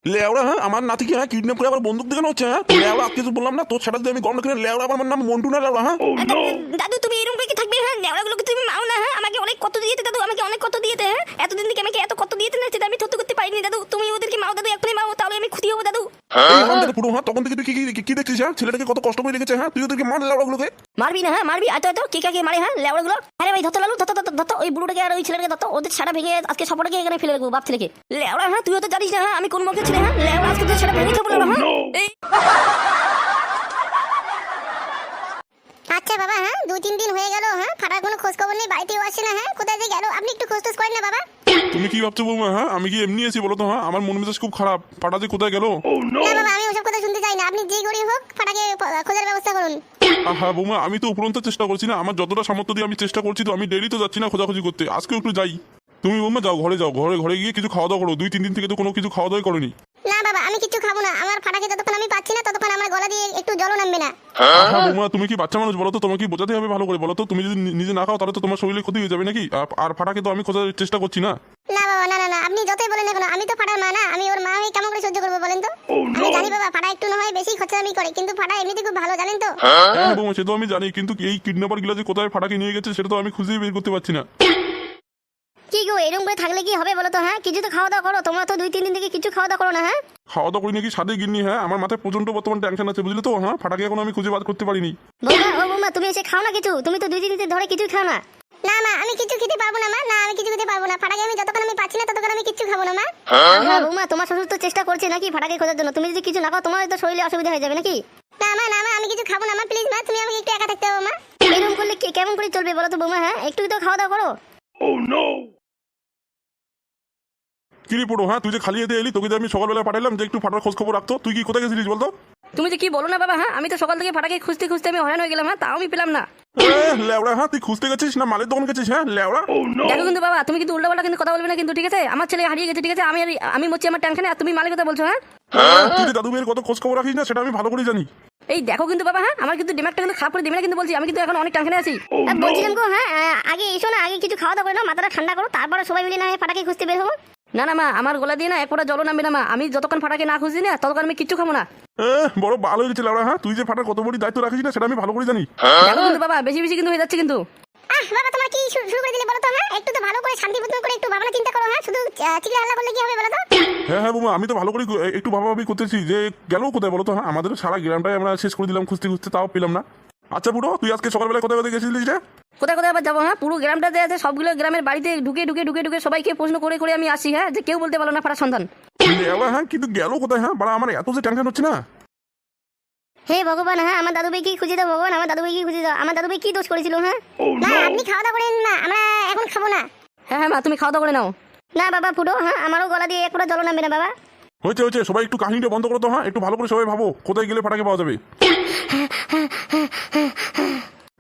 লেওড়া হ্যাঁ আমার নাতিকে হ্যাঁ কিডন্যাপ করে আবার বন্দুক দেখানো হচ্ছে হ্যাঁ লেওড়া আজকে তো বললাম না তোর সেটা দিয়ে আমি গরম কিনে লেওড়া আমার নাম মন্টু না লেওড়া হ্যাঁ দাদু তুমি এরকম করে কি থাকবে হ্যাঁ নেওড়াগুলোকে তুমি মাও না হ্যাঁ আমাকে অনেক কত দিয়েছে দাদু আমাকে অনেক কত দিয়েছে হ্যাঁ এতদিন থেকে আমাকে এত কত দিয়েছে না সেটা আমি সহ্য করতে পারিনি দাদু তুমি ওদেরকে মাও দাদু এখনই মাও তাহলে আমি খুশি হবো দাদু পুরো হ্যাঁ তখন থেকে তুই কি দেখছিস হ্যাঁ ছেলেটাকে কত কষ্ট করে রেখেছে হ্যাঁ তুই ওদেরকে মার লেওড়াগুলোকে মারবি না হ্যাঁ মারবি এত এত কে কাকে মারে হ্যাঁ লেওড়াগুলো আরে ভাই ধরতে লালু ধরতে ওই বুড়োটাকে আর ওই ছেলেটাকে ধরতে ওদের সারা ভেঙে আজকে সবটাকে এখানে ফেলে রাখবো বাপ ছেলেকে লেওড়া হ্যাঁ তুইও তো জানিস না হ্যাঁ আমি কোন মুখে ছেলে হ্যাঁ লেওড়া আজকে তো সেটা ভেঙে খাবো হ্যাঁ এই আচ্ছা বাবা, হ্যাঁ 2-3 দিন হয়ে গেল, হ্যাঁ ফাটার কোনো খোঁজ খবর নেই, বাড়িতেও আসে না, হ্যাঁ কোথায় যে গেল আপনি একটু খোঁজ টোজ করেন না বাবা। তুমি কি ভাবছো বৌমা হ্যাঁ আমি কি এমনি আছি বলো তো হ্যাঁ আমার মন মেজাজ খুব খারাপ ফাটা যে কোথায় গেল না বাবা, আমি ওসব কথা শুনতে চাই না, আপনি যে গরিব হোক ফাটাকে খোঁজার ব্যবস্থা করুন। হ্যাঁ বৌমা আমি তো উপরন্ত চেষ্টা করছি না আমার যতটা সামর্থ্য দিয়ে আমি চেষ্টা করছি তো আমি ডেলি তো যাচ্ছি না খোঁজাখুঁজি করতে আজকেও একটু যাই তুমি বৌমা যাও ঘরে গিয়ে কিছু খাওয়া দাওয়া করো 2-3 দিন থেকে তো কোনো কিছু খাওয়া দাওয়াই করনি না বাবা, আমি কিছু খাবো না, আমার ফাটাকে যতক্ষণ আমি পাচ্ছি না ততক্ষণ আমার গলা দিয়ে একটু জলও নামবে না। হ্যাঁ বৌমা তুমি কি বাচ্চা মানুষ বলো তো তোমাকে কি বোঝাতে হবে ভালো করে বলো তো তুমি যদি নিজে না খাও তাহলে তো তোমার শরীরে ক্ষতি হয়ে যাবে নাকি আর ফাটাকে তো আমি খোঁজার চেষ্টা করছি না না বাবা, না না না, আপনি যতই বলেন না কেন আমি তো ফাটার মা না, আমি ওর মা হয়ে কেমন করে সহ্য করবো বলেন তো। আমি জানি বাবা ফাটা একটু না হয় বেশি খরচামি করে, কিন্তু ফাটা এমনিতে খুব ভালো জানেন তো। হ্যাঁ বৌমা সে তো আমি জানি কিন্তু এই কিডন্যাপার গুলা যে কোথায় ফাটাকে নিয়ে গেছে সেটা তো আমি খুঁজেই বের করতে পারছি না কি গো এরকম করে থাকলে কি হবে বলো তো, হ্যাঁ কিছু তো খাওয়া দাওয়া করো, তোমরা তো 2-3 দিন থেকে কিছু খাওয়া দাওয়া করো না। হ্যাঁ খাওয়া দাওয়া করি নাকি সাদে গিন্নি হ্যাঁ আমার মাথায় প্রচন্ড বর্তমান টেনশন আছে বুঝলে তো হ্যাঁ ফাটাকে এখন আমি খুঁজে বার করতে পারিনি বৌমা, ও বৌমা তুমি এসে খাও না কিছু, তুমি তো 2 দিন ধরে কিছু খাও না। না মা আমি কিছু খেতে পারবো না মা, না আমি কিছু খেতে পারবো না, ফাটাকে আমি যতক্ষণ আমি পাচ্ছি না ততক্ষণ আমি কিছু খাবো না মা। হ্যাঁ বৌমা, তোমার শ্বশুর তো চেষ্টা করছে নাকি ফাটাকে খোঁজার জন্য, তুমি যদি কিছু না খাও তোমার তো শরীরে অসুবিধা হয়ে যাবে নাকি। না মা না মা, আমি কিছু খাবো না মা, প্লিজ মা তুমি আমাকে একটু একা থাকতে হবে মা। এরকম করলে কেমন করে চলবে বলো তো বৌমা, হ্যাঁ একটু তো খাওয়া দাওয়া করো। কিরি পড়ো হ্যাঁ তুই যে খালি এতে এলি তোকে যে আমি সকালবেলা পাঠালাম যে একটু ফাটার খোঁজ খবর রাখতো তুই কি কোথায় গেছিলিস বলতো তুমি যে কি বলো না বাবা হ্যাঁ আমি তো সকাল থেকে ফাটাকে খুঁজতে খুঁজতে আমি হয়রান হয়ে গেলাম হ্যাঁ তাও আমি পেলাম না। লেওড়া হ্যাঁ তুই খুঁজতে গেছিস না মালের দোকান গেছিস হ্যাঁ লেওড়া দেখো কিন্তু বাবা তুমি কিন্তু উল্টাপাল্টা কিন্তু কথা বলবে না কিন্তু ঠিক আছে, আমার ছেলে হারিয়ে গেছে ঠিক আছে, আমি মরছি আমার টেনশনে আর তুমি মালের কথা বলছো হ্যাঁ। তুই যে দাদু ভাইয়ের কত খোঁজ খবর রাখিস না সেটা আমি ভালো করে জানি। এই দেখো কিন্তু বাবা হ্যাঁ আমার কিন্তু দিমাগটা কিন্তু খারাপ করে দেবে না কিন্তু বলছি, আমি কিন্তু এখন অনেক টেনশনে আছি। বলছিলাম গো হ্যাঁ আগে এসো না, আগে কিছু খাওয়া দাওয়া করে নাও, মাথাটা ঠান্ডা করো, তারপরে সবাই মিলে না হয় ফাটাকে খুঁজতে বের হবো। না না মা আমার গলা দিয়ে না এক ফোঁটা জলও নামবে না মা, আমি যতক্ষণ ফাটাকে না খুঁজছি না ততক্ষণ আমি কিচ্ছু খাবো না। বড় ভালো হয়ে গেছে লেওড়া হ্যাঁ তুই যে ফাটার কত বড় দায়িত্ব রাখিস না সেটা আমি ভালো করে জানি। দেখো কিন্তু বাবা বেশি বেশি কিন্তু হয়ে যাচ্ছে কিন্তু। বাবা তোমার কি শুরু করে দিলে বলো তো, হ্যাঁ একটু তো ভালো করে শান্তি মতন করে একটু ভাবনা চিন্তা করো, হ্যাঁ শুধু চিল্লা হাল্লা করলে কি হবে বলো তো। হ্যাঁ বৌমা আমি তো ভালো করে একটু ভাবাভাবি করতেছি যে গেল কোথায় বলো তো হ্যাঁ আমাদের সারা গ্রামটাই আমরা শেষ করে দিলাম খুঁজতে খুঁজতে তাও পেলাম না। আচ্ছা বুড়ো তুই আজকে সকালবেলা কোথায় কোথায় গেছিলিস রে কোথায় কোথায় আবার যাবো হ্যাঁ, পুরো গ্রামটাতে আছে সবগুলো গ্রামের বাড়িতে ঢুকে সবাইকে প্রশ্ন করে করে আমি আসি হ্যাঁ, যে কেউ বলতে পারলো না ফাটার সন্ধান। লেওড়া হ্যাঁ কিন্তু গেল কোথায় হ্যাঁ বাড়া আমার এত যে টেনশন হচ্ছে না। হে ভগবান, হ্যাঁ আমার দাদু ভাইকে খুঁজে দাও ভগবান, আমার দাদু ভাইকে খুঁজে দাও, আমার দাদু ভাই কি দোষ করেছিল। হ্যাঁ না আপনি খাওয়া দাওয়া করেন না, আমরা এখন খাবো না। হ্যাঁ মা তুমি খাওয়া দাওয়া করে নাও। না বাবা ফুটো, হ্যাঁ আমারও গলা দিয়ে এক ফোঁটা জল নামবে না বাবা। হয়েছে সবাই একটু কাহিনীটা বন্ধ করো তো হ্যাঁ একটু ভালো করে সবাই ভাবো কোথায় গেলে ফাটাকে পাওয়া যাবে।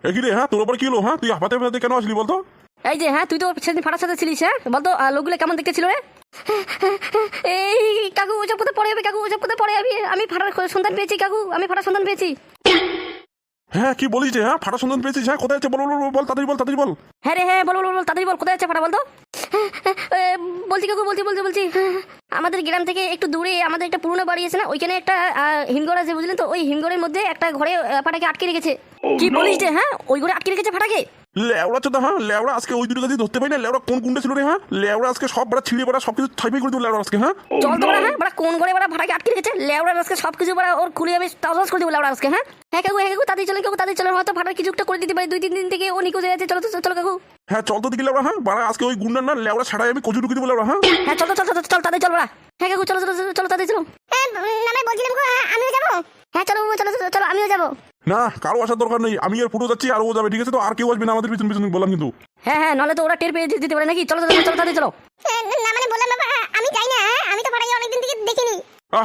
একই রে হ্যাঁ তোর ওপর কি হলো হ্যাঁ তুই হাঁপাতে হাঁপাতে কেন আসলি বলতো। এই যে হ্যাঁ তুই তো সেদিন ফাটার সাথে ছিলিস হ্যাঁ, বলতো লোকগুলো কেমন দেখতে ছিল রে। এই কাকু ওসব কোথায় পড়ে যাবে, কাকু ওসব কোথায় পড়ে যাবি, আমি ফাটার সন্ধান পেয়েছি কাকু, আমি ফাটার সন্ধান পেয়েছি। হ্যাঁ কি বলিস হ্যাঁ ফাটা সন্ধান পেয়েছিস হ্যাঁ কোথায় আছে বল তাড়াতাড়ি বল। হ্যাঁ রে হ্যাঁ বল তাড়াতাড়ি বল কোথায় আছে ফাটা বলতো। বলছি কাকু বলছি আমাদের গ্রাম থেকে একটু দূরে আমাদের একটা পুরনো বাড়ি আছে না, ওইখানে একটা হিমঘর আছে বুঝলেন তো, ওই হিমঘরের মধ্যে একটা ঘরে ফাটাকে আটকে রেখেছে। কি বলিস রে হ্যাঁ ওই ঘরে আটকে রেখেছে ফাটাকে। লেওড়া চোদা হ্যাঁ লেওড়া আজকে ওই দুটো কাছে ধরতে পারি না লেওড়া কোন গুন্ডা ছিল রে হ্যাঁ লেওড়া আজকে সব বড় ছিঁড়ে বড় সবকিছু ছাইপাই করে দেবো লেওড়া আজকে হ্যাঁ। চল তো হ্যাঁ বড় কোন ঘরে বড় ফাটাকে আটকে রেখেছে লেওড়া আজকে সবকিছু বড় ওর খুলে আমি তাজা করে দেবো লেওড়া আজকে হ্যাঁ। হ্যাঁ কাকু তাড়াতাড়ি চলেন হয়তো ফাটার কিছু একটা করে দিতে পারি, 2-3 দিন থেকে ও নিখোঁজ হয়ে আছে, চলো কাকু। হ্যাঁ চল তো দেখি লেওড়া হ্যাঁ বাড়া আজকে ওই গুন্ডার না লেওড়া ছাড়াই আমি কচু ঢুকে দেবো লেওড়া হ্যাঁ। হ্যাঁ চল তাড়াতাড়ি চল বড়া। হ্যাঁ কাকু চলো তাড়াতাড়ি চলো। আমি বলছিলাম গো হ্যাঁ আমিও যাবো। হ্যাঁ চলো আমিও যাবো। না কারো আসার দরকার নেই, আমি আর পুরো যাচ্ছি আর ও যাবে ঠিক আছে তো, আর কেউ আসবে না আমাদের পিছন বললাম কিন্তু। হ্যাঁ নাহলে তো ওরা টের পেয়ে দিতে পারে নাকি, চলো তাড়াতাড়ি চলো। না মানে বললাম বাবা আমি যাই না, হ্যাঁ আমি তো ফাটাকে অনেকদিন থেকে দেখিনি।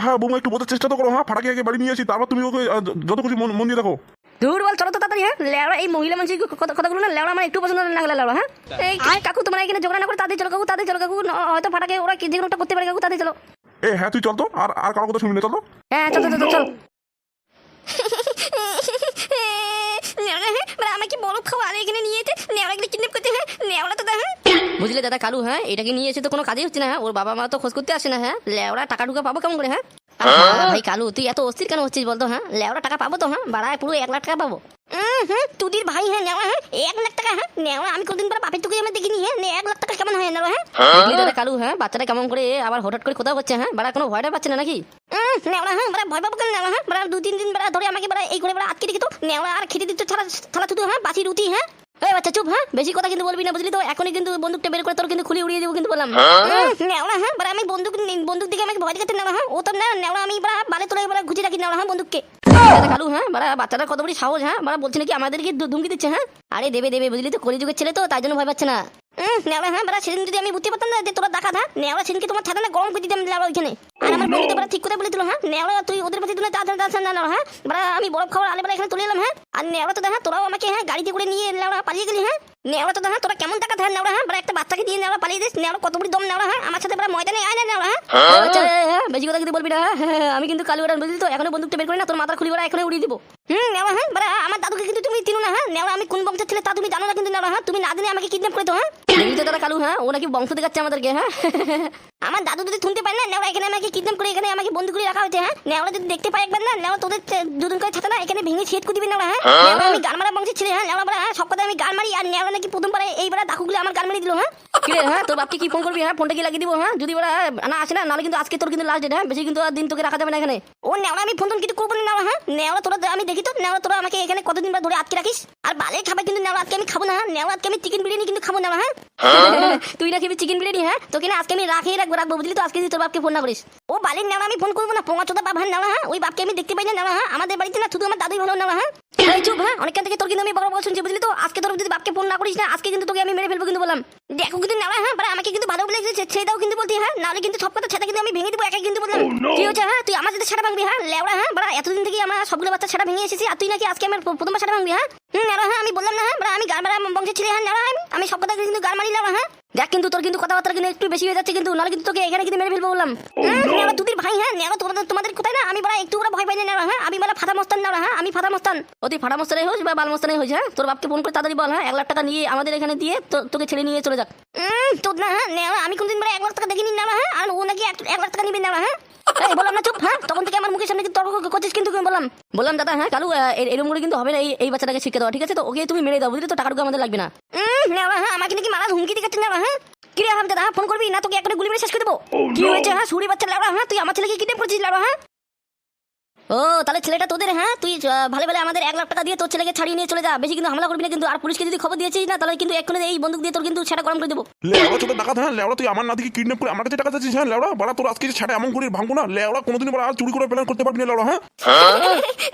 হ্যাঁ বৌমা একটু বোঝার চেষ্টা তো করো হ্যাঁ ফাটাকে আগে বাড়ি নিয়ে আসি তারপর তুমি ওকে যত কিছু মন দিয়ে দেখো। দূর বল চলো তো তাড়াতাড়ি। হ্যাঁ লেওড়া এই মহিলা মানুষের কথাগুলো না লেওড়া আমার একটু পছন্দ না লাগলে লেওড়া হ্যাঁ। এই কাকু তোমরা এখানে ঝগড়া না করে তাড়াতাড়ি চলো কাকু হয়তো ফাটাকে ওরা কি যেকোনো একটা করতে পারে কাকু, তাড়াতাড়ি চলো। হ্যাঁ তুই চল তো আর কারো কথা শুনবি না চল তো। হ্যাঁ চল আমাকে বরফ খাওয়া আর এখানে নিয়ে যেতে নেওয়ালা কিডন্যাপ করতে। হ্যাঁ নেওয়ালা তো হ্যাঁ বুঝলে দাদা কালু, হ্যাঁ এটাকে নিয়ে এসে তো কোনো কাজই হচ্ছে না। হ্যাঁ ওর বাবা মা তো খোঁজ করতে আসে না। হ্যাঁ লেওড়া টাকা টুকা পাবো কেমন করে? হ্যাঁ ভাই কালু তুই এত অস্থির কেন হচ্ছিস বলতো? হ্যাঁ লেওড়া টাকা পাবো তো, হ্যাঁ বাড়ায় পুরো 1 লাখ টাকা পাবো। তুদির ভাই, হ্যাঁ নেওয়া, হ্যাঁ 1 লাখ টাকা? হ্যাঁ নেওয়া আমি কোনদিন পর বাপের তোকে আমি দেখিনি। হ্যাঁ 1 লাখ টাকা কেমন হয় নেওয়া? হ্যাঁ বুঝলি দাদা কালু, হ্যাঁ বাচ্চাটা কেমন করে আবার হঠাৎ করে কোথাও হচ্ছে? হ্যাঁ বাড়া কোনো ভয়টা পাচ্ছে না নাকি? নেওয়া, হ্যাঁ বাড়া ভয় পাবো কেন নেওয়া? হ্যাঁ বাড়া 2-3 দিন বাড়া ধরে আমাকে বাড়া এই করে বাড়া আটকে রেখে তো নেওয়া আর খেতে দিত থালা থুতু। হ্যাঁ বাসি রুটি। হ্যাঁ এই বাচ্চা চুপ, হ্যাঁ বেশি কথা কিন্তু বলবি না বুঝলি তো? এখনই কিন্তু বন্দুকটা বের করে তোর কিন্তু খুলি উড়িয়ে দেবো কিন্তু বললাম। নেওয়া, হ্যাঁ বাড়া আমি বন্দুক দিকে আমাকে ভয় দেখাতে নেওয়া। হ্যাঁ ও তো না নেওয়া আমি বাড়া বালে তোলে বাড়া ঘুচি রাখি নেওয়া। হ্যাঁ বন্দুককে কালু, হ্যাঁ বাড়া বাচ্চাটা কত বড় সাহস? হ্যাঁ বাড়া বলছে নাকি আমাদেরকে ধুমকি দিচ্ছে। হ্যাঁ আরে দেবে বুঝলি তো, কলিযুগের ছেলে তো তাই জন্য ভয় পাচ্ছে না। নেওয়া, হ্যাঁ বাড়া সেদিন যদি আমি বুঝতে পারতাম না যে তোরা দেখা থা নেওয়া সেদিনকে তোমার ছাতা না গরম করে দিতাম নেওয়া ওইখানে। আর আমার বন্ধুদের বাড়া ঠিক করে বলে দিল। হ্যাঁ নেওয়া তুই ওদের পাশে তুলে না। হ্যাঁ বাড়া আমি বরফ খাবার আলে বাড়া এখানে তুলে এলাম। হ্যাঁ আর নেওয়া তো দেখা তোরাও আমাকে হ্যাঁ গাড়িতে করে নিয়ে নেওয়া পালিয়ে গেলি। হ্যাঁ নেওয়া তো দেখা তোরা কেমন টাকা ধার নেওয়া। হ্যাঁ বাড়া একটা বাচ্চাকে দিয়ে নেওয়া পালিয়ে দিস। নেওয়া কত বড় দম নেওয়া। হ্যাঁ আমার সাথে বাড়া ময়দানে আয় না নেওয়া। হ্যাঁ বেশি কথা কিন্তু বলবি না। হ্যাঁ আমি কিন্তু কালু বুঝলি তো, এখনো বন্দুকটা বের করে না তোর মাথার খুলি বাড়া এখনো উড়িয়ে দিব। নেওয়া, হ্যাঁ বাড়া আমার দাদুকে কিন্তু তুমি চিনো না। হ্যাঁ নেওয়া আমি কোন বংশের ছেলে তা তুমি জানো না কিন্তু নেওয়া। হ্যাঁ তুমি না জেনে আমাকে কিডন্যাপ করে তো। হ্যাঁ দেখলি তো দাদা কালু, হ্যাঁ ও নাকি বংশ দেখাচ্ছে আমাদেরকে। হ্যাঁ আমার দাদু যদি শুনতে পারে না নেওয়া এখানে আমাকে কিডন্যাপ করে এখানে আমাকে বন্দী করে রাখা হয়েছে। হ্যাঁ নেওয়া যদি দেখতে পায় একবার না নেওয়া তোদের দুদিন করে ছাতা না এখানে ভেঙে ছেদ করে দিবি নেওয়া। হ্যাঁ আমি গান মারা বংশের ছেলে। হ্যাঁ নেওয়া বাড়া সব কথা আমি গান মারি আর নেওয়া নাকি প্রথমবার এইবার ডাকুগুলো আমার গান মারি দিল। হ্যাঁ কিরে হ্যাঁ তোর বাপকে কি ফোন করবি? হ্যাঁ ফোনটা কি লাগিয়ে দিব? হ্যাঁ যদি ওরা না আসে না নাহলে কিন্তু আজকে তোর কিন্তু লাস্ট ডেট। হ্যাঁ বেশি কিন্তু আর দিন তোকে রাখা যাবে না এখানে। ও নেওয়া আমি ফোন কিছু করবো না নেওয়া। হ্যাঁ নেওয়া তোরা আমি দেখি তো নেওয়া তোরা আমাকে এখানে কতদিন ধরে আটকে রাখিস। আর বালে খাবার কিন্তু নেওয়া আজকে আমি খাবো না। হ্যাঁ নেওয়া আজকে আমি চিকেন বিরিয়ানি কিন্তু খাবো নেওয়া। হ্যাঁ তুই না খেবি চিকেন বিরিয়ানি? হ্যাঁ তোকে না আজকে আমি রাখবো বুঝলি তো? আজকে তোর বাপকে ফোন না করিস। ও বালির নেওয়া আমি ফোন করবো না। পোঙা চোদা বাপ। হ্যাঁ নেওয়া, হ্যাঁ ওই বাপকে আমি দেখতে পাই না নেওয়া। হ্যাঁ আমাদের বাড়িতে না শুধু আমার দাদুই ভালো নেওয়া। হ্যাঁ এই চুপ। হ্যাঁ অনেকক্ষণ থেকে তোর কিন্তু আমি বড় শুনছি বুঝলি তো? আজকে তোর যদি বাপকে ফোন না করিস না আজকে কিন্তু তোকে আমি মেরে ফেলবো কিন্তু বললাম। দেখো কিন্তু নেওয়া, হ্যাঁ বাড়া আমাকে কিন্তু ভালো বলে ছেড়ে দাও কিন্তু বলতি। হ্যাঁ নাহলে কিন্তু সব কথা ছেড়ে কিন্তু আমি ভেঙে দেবো একাই কিন্তু বললাম। কি হচ্ছে? হ্যাঁ তুই আমার সাথে সেটা ভাঙবি? হ্যাঁ লেওড়া, হ্যাঁ বাড়া এতদিন থেকে আমার সবগুলো বাচ্চা সেটা ভেঙে এসেছি আর তুই নাকি আজকে আমার প্রথমবার সেটা ভাঙবি? হ্যাঁ নেওয়া, হ্যাঁ আমি বললাম না। হ্যাঁ বাড়া আমি গান মারা বংশের ছেলে। হ্যাঁ নেওয়া আমি সব কথা কিন্তু গান মারি নেওয়া। হ্যাঁ দেখ কিন্তু তোর কিন্তু কথাবার্তা কিন্তু একটু বেশি হয়ে যাচ্ছে কিন্তু, নাহলে কিন্তু তোকে এখানে কিন্তু মেরে ফেলবো বললাম। নেওয়া দুদির ভাই। হ্যাঁ নেওয়া তোমাদের কোথায় না আমি বাড়া একটু করে ভয় পাই না নেওয়া। হ্যাঁ আমি বাড়া ফাটা মস্তান নেওয়া। হ্যাঁ আমি ফাটা মস্তান। অতি ফাটা মস্তানে হোস বা বাল মস্তানে হোস। হ্যাঁ তোর বাপকে ফোন করে তাড়াতাড়ি বল। হ্যাঁ 1 লাখ টাকা নিয়ে আমাদের এখানে দিয়ে তোকে ছেড়ে নিয়ে চলে যাক। তোর না, হ্যাঁ নেওয়া আমি কোনদিন বাড়া 1 লাখ টাকা দেখিনি নেওয়া। হ্যাঁ আর ও নাকি 1 লাখ টাকা নিবি নেওয়া। হ্যাঁ বললাম না চুপ। হ্যাঁ তখন থেকে আমার মুখের সামনে কিন্তু তর্ক করছিস কিন্তু বললাম দাদা। হ্যাঁ কালু এরকম করে কিন্তু হবে না। এই বাচ্চাটাকে শিখে দাও ঠিক আছে? তো ওকে তুমি মেরে দাও বুঝলি তো? টাকাটুকু আমাদের লাগবে না। নেওয়া, হ্যাঁ আমাকে নাকি মারা হুমকি দিচ্ছে নেওয়া। হ্যাঁ কিরে হাম দাদা ফোন করবি না তোকে একটা গুলি মেরে শেষ করে দেবো। কি হয়েছে? হ্যাঁ সুরি বাচ্চা লাউড়া। হ্যাঁ তুই আমার ছেলেকে কিডন্যাপ করেছিস লাউড়া। হ্যাঁ ও তাহলে ছেলেটা তোদের। হ্যাঁ তুই ভালো ভালো আমাদের 1 লাখ টাকা দিয়ে তোর ছেলেকে ছাড়িয়ে নিয়ে চলে যা। বেশি কিন্তু হামলা করবি না কিন্তু। আর পুলিশকে যদি খবর দিয়েছিস না তাহলে কিন্তু এক্ষুনি এই বন্দুক দিয়ে তোর কিন্তু সেটা গরম করে দেবো। লেওড়া ছোট টাকা। হ্যাঁ লেওড়া তুই আমার নাতিকে কিডন্যাপ করে আমার কাছে টাকা চাচ্ছিস? হ্যাঁ লেওড়া বাড়া তোর আজকে ছাড়া এমন করে ভাঙবো না লেওড়া কোনোদিন আর চুরি করে প্ল্যান করতে পারবি না লেওড়া। হ্যাঁ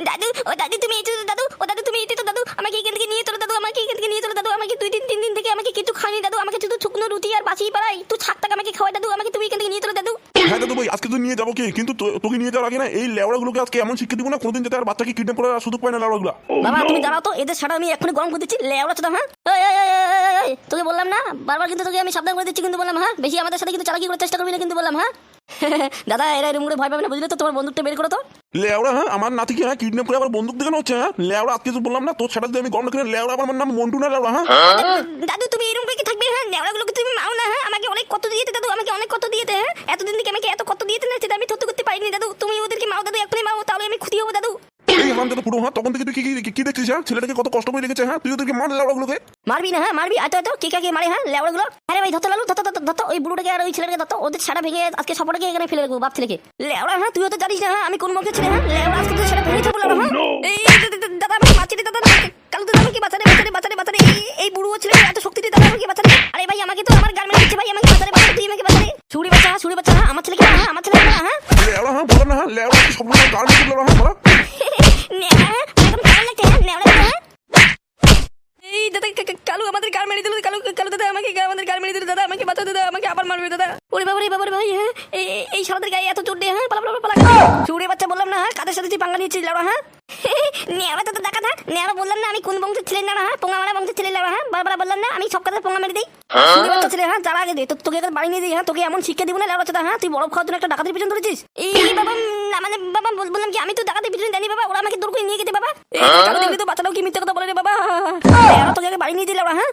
দাদু ও দাদু তুমি এই তো দাদু ও দাদু তুমি এই তো দাদু আমাকে এখান থেকে নিয়ে চলো দাদু। আমাকে এখান থেকে নিয়ে চলো দাদু। আমাকে 2-3 দিন থেকে আমাকে কিছু খাওয়ানি দাদু। আমাকে শুধু শুকনো রুটি আর বাসি পাড়াই তুই ছাক টাকা আমাকে খাওয়াই দাদু। আমাকে তুমি এখান থেকে নিয়ে চলো দাদু। হ্যাঁ দাদু ভাই আজকে তুই নিয়ে যাবো কি কিন্তু তোকে নিয়ে যাওয়ার আগে না এই লেওড়াগুলোকে আজকে এমন শিক্ষা দিব না কোনোদিন যাতে আর বাচ্চাকে কিডন্যাপ করার সুযোগ পায় না লেওড়াগুলো। বাবা তুমি দাঁড়াও তো, এদের ছাড়া আমি এক্ষুনি গরম করে দিচ্ছি লেওড়া চোদা। হ্যাঁ তোকে বললাম না বারবার কিন্তু তোকে আমি সাবধান করে দিচ্ছি কিন্তু বললাম। হ্যাঁ বেশি আমাদের সাথে কিন্তু চালাকি করার চেষ্টা করবি না কিন্তু বললাম। হ্যাঁ দাদা এরা এরকম করে ভয় পাবে না বুঝলি তো? তোমার বন্দুকটা বের করো তো। লেওড়া, হ্যাঁ আমার নাতিকে হ্যাঁ কিডন্যাপ করে আবার বন্দুক দেখানো হচ্ছে। হ্যাঁ লেওড়া আজকে তো বললাম না তোর ছাড়া যদি আমি গরম রাখি না লেওড়া আমার নাম মন্টু না লেওড়া। হ্যাঁ দাদু তুমি এরকম করে কি থাকবে? হ্যাঁ লেওড়াগুলোকে তুমি মারো না। হ্যাঁ আমাকে অনেক কত দিয়েতে দাদু। আমাকে অনেক কত দিয়েতে। হ্যাঁ এতদিন থেকে আমাকে এত কত দিয়েতে না সেটা আমি সহ্য করতে পারিনি দাদু। তুমি ওদেরকে মারো দাদু এক্ষুনি মারো তাহলে আমি ক্ষতি হবো দাদু। এই হারাম দাদা পুরো। হ্যাঁ তখন থেকে তুই কি দেখছিস? হ্যাঁ ছেলেটাকে কত কষ্ট করে রেখেছে। হ্যাঁ তুই ওদেরকে মার লেওড়াগুলোকে। মারবি না? হ্যাঁ মারবি এত কে কাকে মারে? হ্যাঁ লেওড়াগুলো। আরে ভাই ধরতে লালু ধরতো ওই বুড়োটাকে আর ওই ছেলেটাকে ধরতো। ওদের সারা ভেঙে আজকে সবটাকে এখানে ফেলে রাখবো বাপ ছেলেকে লেওড়া। হ্যাঁ তুইও তো জানিস না। হ্যাঁ আমি কোন মুখে ছেলে? হ্যাঁ লেওড়া আজকে তুই সেটা ভেঙে থাকবো লেওড়া। হ্যাঁ এই দাদা আমাকে বাঁচিয়ে দাদা। কালু দাদা আমাকে বাঁচারে এই বুড়ো ছেলে এত শক্তি দিয়ে দাদা আমাকে বাঁচারে। আরে ভাই আমাকে তো আমার গাল মেরে দিচ্ছে ভাই। আমাকে বাঁচারে তুই আমাকে বাঁচারে। সুরি বাচ্চা। হ্যাঁ আমার ছেলেকে। হ্যাঁ আমার ছেলেকে। হ্যাঁ লেওড়া, হ্যাঁ বললাম না। হ্যাঁ লেওড়া সব লোক গাল মেরে লেওড়া। হ্যাঁ বলা এই দাদা কালু আমাদের গাল মেরে দিল। কালু দাদা আমাকে আমাদের গাল মেরে দিল দাদা। আমাকে বাঁচা দাদা। আমাকে আবার মারবে দাদা। ওরে বাবা রে ভাই। হ্যাঁ এই শালাদের গায়ে এত চোট দিয়ে। হ্যাঁ পালা চুড়ে বাচ্চা বললাম না। হ্যাঁ কাদের সাথে তুই পাঙ্গা নিয়েছিস লেওড়া? হ্যাঁ নেওয়া তো দেখা থা নেওয়া বললাম না আমি কোন বংশের ছেলে না। হ্যাঁ পোঙা মারা বংশের ছেলে লেওড়া। হ্যাঁ বারবার বললাম না আমি সব কথা পোঙা মেরে দিই। চুড়ে বাচ্চা ছেলে। হ্যাঁ যারা আগে দে তোকে বাড়ি নিয়ে দিই। হ্যাঁ তোকে এমন শিক্ষা দিব না লেওড়া চোদা। হ্যাঁ তুই বরফ খাওয়ার জন্য একটা ডাকাতের পিছন ধরেছিস। এই বাবা মানে বাবা বললাম কি আমি তো ডাকাতের পিছনে জানি বাবা। ওরা আমাকে দূর করে নিয়ে গেছে বাবা। এই কালু দেখলি তো বাচ্চাটাও কি মিথ্যা কথা বলে রে বাবা। তোকে বাড়ি নিয়ে দিই লেওড়া। হ্যাঁ